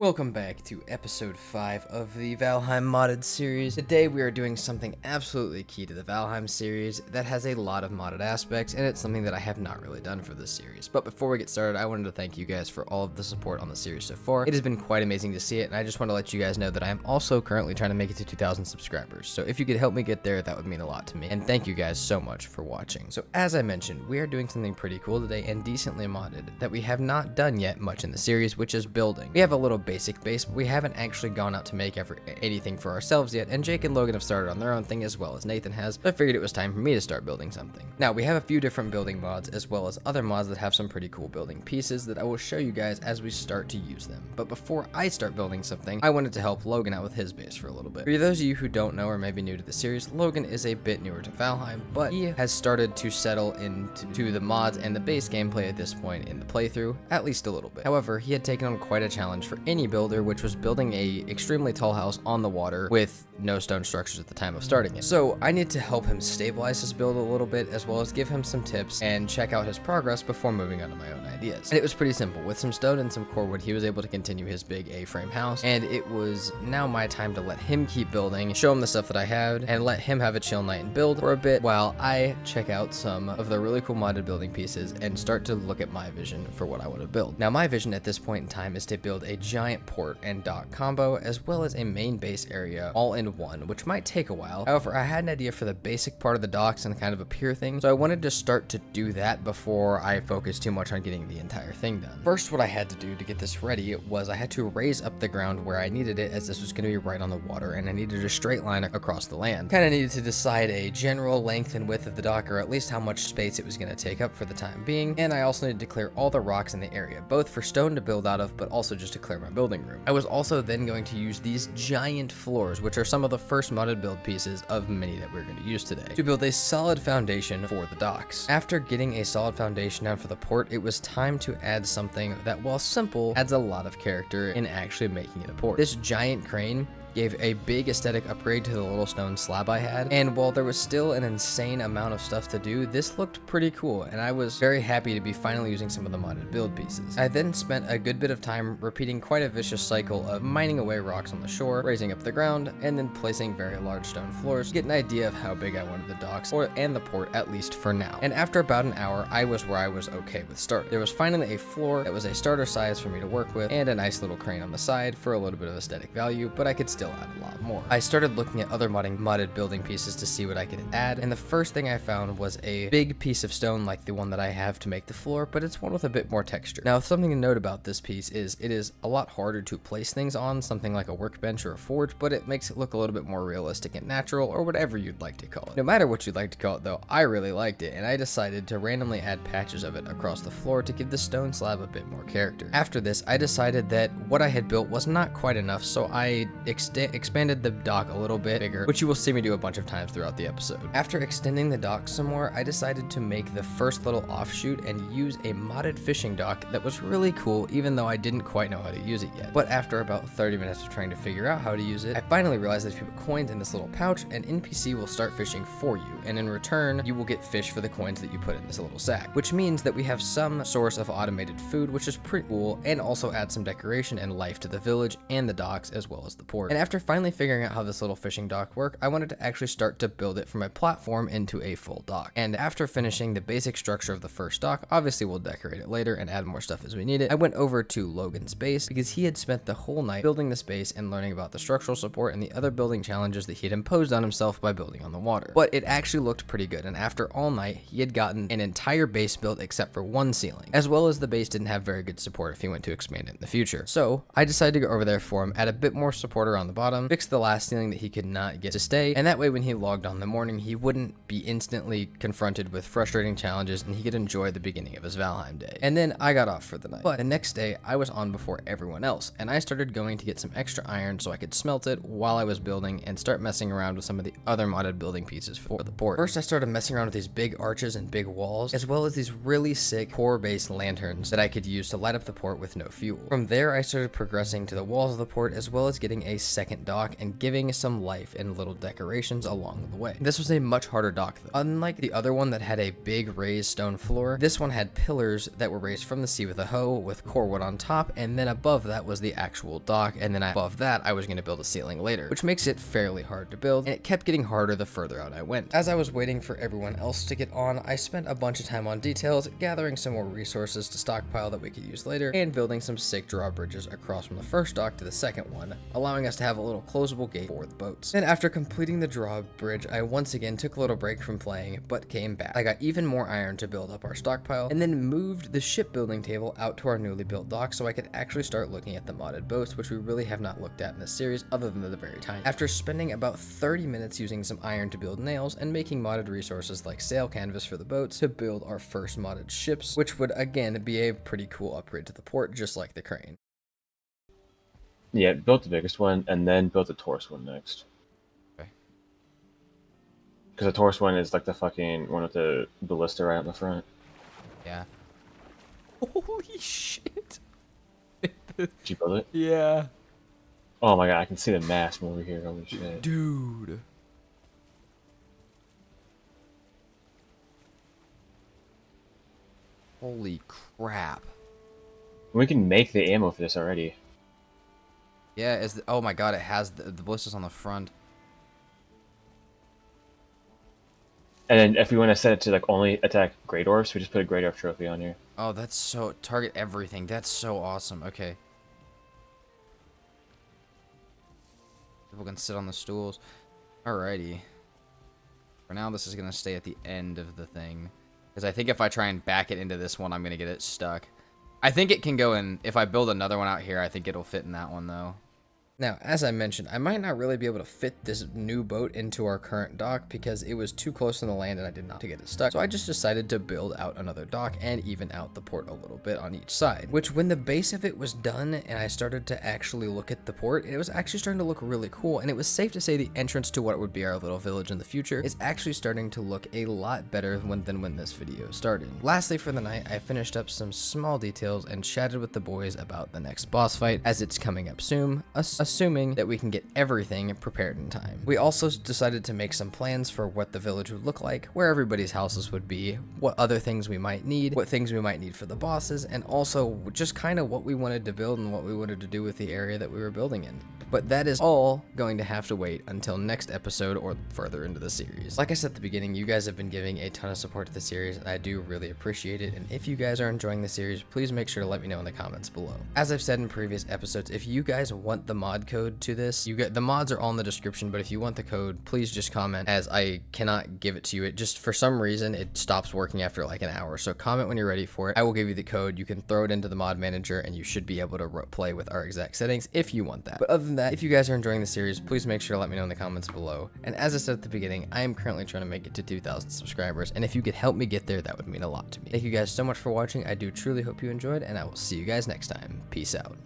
Welcome back to episode 5 of the Valheim modded series. Today we are doing something absolutely key to the Valheim series that has a lot of modded aspects, and it's something that I have not really done for this series. But before we get started, I wanted to thank you guys for all of the support on the series so far. It has been quite amazing to see it, and I just want to let you guys know that I am also currently trying to make it to 2,000 subscribers. So if you could help me get there, that would mean a lot to me. And thank you guys so much for watching. So as I mentioned, we are doing something pretty cool today and decently modded that we have not done yet much in the series, which is building. We have a little basic base, but we haven't actually gone out to make anything for ourselves yet, and Jake and Logan have started on their own thing as well as Nathan has, so I figured it was time for me to start building something. Now, we have a few different building mods as well as other mods that have some pretty cool building pieces that I will show you guys as we start to use them. But before I start building something, I wanted to help Logan out with his base for a little bit. For those of you who don't know or may be new to the series, Logan is a bit newer to Valheim, but he has started to settle into the mods and the base gameplay at this point in the playthrough, at least a little bit. However, he had taken on quite a challenge for any builder, which was building a extremely tall house on the water with no stone structures at the time of starting it. So I need to help him stabilize his build a little bit, as well as give him some tips and check out his progress before moving on to my own ideas. And it was pretty simple. With some stone and some core wood, he was able to continue his big A-frame house, and it was now my time to let him keep building, show him the stuff that I had, and let him have a chill night and build for a bit while I check out some of the really cool modded building pieces and start to look at my vision for what I want to build. Now, my vision at this point in time is to build a giant port and dock combo, as well as a main base area all in one, which might take a while. However, I had an idea for the basic part of the docks and kind of a pier thing, so I wanted to start to do that before I focused too much on getting the entire thing done. First, what I had to do to get this ready was I had to raise up the ground where I needed it, as this was going to be right on the water, and I needed a straight line across the land. Kind of needed to decide a general length and width of the dock, or at least how much space it was going to take up for the time being, and I also needed to clear all the rocks in the area, both for stone to build out of, but also just to clear my building room. I was also then going to use these giant floors, which are some of the first modded build pieces of many that we're going to use today, to build a solid foundation for the docks. After getting a solid foundation down for the port, it was time to add something that, while simple, adds a lot of character in actually making it a port. This giant crane gave a big aesthetic upgrade to the little stone slab I had, and while there was still an insane amount of stuff to do, this looked pretty cool, and I was very happy to be finally using some of the modded build pieces. I then spent a good bit of time repeating quite a vicious cycle of mining away rocks on the shore, raising up the ground, and then placing very large stone floors to get an idea of how big I wanted the docks and the port, at least for now. And after about an hour, I was where I was okay with starting. There was finally a floor that was a starter size for me to work with, and a nice little crane on the side for a little bit of aesthetic value, but I could still add a lot more. I started looking at other modded building pieces to see what I could add, and the first thing I found was a big piece of stone like the one that I have to make the floor, but it's one with a bit more texture. Now, something to note about this piece is it is a lot harder to place things on, something like a workbench or a forge, but it makes it look a little bit more realistic and natural, or whatever you'd like to call it. No matter what you'd like to call it though, I really liked it, and I decided to randomly add patches of it across the floor to give the stone slab a bit more character. After this, I decided that what I had built was not quite enough, so I expanded the dock a little bit bigger, which you will see me do a bunch of times throughout the episode. After extending the dock some more, I decided to make the first little offshoot and use a modded fishing dock that was really cool, even though I didn't quite know how to use it yet. But after about 30 minutes of trying to figure out how to use it, I finally realized that if you put coins in this little pouch, an NPC will start fishing for you, and in return, you will get fish for the coins that you put in this little sack, which means that we have some source of automated food, which is pretty cool, and also adds some decoration and life to the village and the docks as well as the port. And after finally figuring out how this little fishing dock worked, I wanted to actually start to build it from a platform into a full dock. And after finishing the basic structure of the first dock, obviously we'll decorate it later and add more stuff as we need it, I went over to Logan's base because he had spent the whole night building this base and learning about the structural support and the other building challenges that he had imposed on himself by building on the water. But it actually looked pretty good, and after all night, he had gotten an entire base built except for one ceiling, as well as the base didn't have very good support if he went to expand it in the future. So I decided to go over there for him, add a bit more support around the bottom, fix the last ceiling that he could not get to stay, and that way when he logged on in the morning, he wouldn't be instantly confronted with frustrating challenges and he could enjoy the beginning of his Valheim day. And then I got off for the night. But the next day, I was on before everyone else, and I started going to get some extra iron so I could smelt it while I was building and start messing around with some of the other modded building pieces for the port. First, I started messing around with these big arches and big walls, as well as these really sick core-based lanterns that I could use to light up the port with no fuel. From there, I started progressing to the walls of the port, as well as getting a second dock and giving some life and little decorations along the way. This was a much harder dock though. Unlike the other one that had a big raised stone floor, this one had pillars that were raised from the sea with a hoe with core wood on top, and then above that was the actual dock, and then above that I was going to build a ceiling later, which makes it fairly hard to build, and it kept getting harder the further out I went. As I was waiting for everyone else to get on, I spent a bunch of time on details, gathering some more resources to stockpile that we could use later, and building some sick drawbridges across from the first dock to the second one, allowing us to have a little closable gate for the boats. Then after completing the drawbridge, I once again took a little break from playing, but came back. I got even more iron to build up our stockpile, and then moved the shipbuilding table out to our newly built dock so I could actually start looking at the modded boats, which we really have not looked at in this series other than the very tiny. After spending about 30 minutes using some iron to build nails and making modded resources like sail canvas for the boats to build our first modded ships, which would again be a pretty cool upgrade to the port, just like the crane. Yeah, built the biggest one and then built the Taurus one next. Okay. Because the Taurus one is like the fucking one with the ballista right on the front. Yeah. Holy shit. Did you build it? Yeah. Oh my god, I can see the mast from over here. Holy shit. Dude. Holy crap. We can make the ammo for this already. Yeah, oh my god, it has the ballistas on the front. And then if we want to set it to like only attack Great Dwarfs, we just put a Great Dwarf trophy on here. Oh, that's so... target everything. That's so awesome. Okay. People can sit on the stools. Alrighty. For now, this is going to stay at the end of the thing. Because I think if I try and back it into this one, I'm going to get it stuck. I think it can go in... if I build another one out here, I think it'll fit in that one, though. Now, as I mentioned, I might not really be able to fit this new boat into our current dock because it was too close to the land and I did not to get it stuck. So I just decided to build out another dock and even out the port a little bit on each side, which when the base of it was done and I started to actually look at the port, it was actually starting to look really cool. And it was safe to say the entrance to what would be our little village in the future is actually starting to look a lot better than when this video started. Lastly, for the night, I finished up some small details and chatted with the boys about the next boss fight as it's coming up soon, assuming that we can get everything prepared in time. We also decided to make some plans for what the village would look like, where everybody's houses would be, what other things we might need, what things we might need for the bosses, and also just kind of what we wanted to build and what we wanted to do with the area that we were building in. But that is all going to have to wait until next episode or further into the series. Like I said at the beginning, you guys have been giving a ton of support to the series, and I do really appreciate it, and if you guys are enjoying the series, please make sure to let me know in the comments below. As I've said in previous episodes, if you guys want the mod code to this, the mods are all in the description, but if you want the code, please just comment, as I cannot give it to you. It just, for some reason, it stops working after like an hour, so comment when you're ready for it. I will give you the code. You can throw it into the mod manager, and you should be able to play with our exact settings if you want that. But other than that, if you guys are enjoying the series, please make sure to let me know in the comments below. And as I said at the beginning, I am currently trying to make it to 2,000 subscribers, and if you could help me get there, that would mean a lot to me. Thank you guys so much for watching. I do truly hope you enjoyed, and I will see you guys next time. Peace out.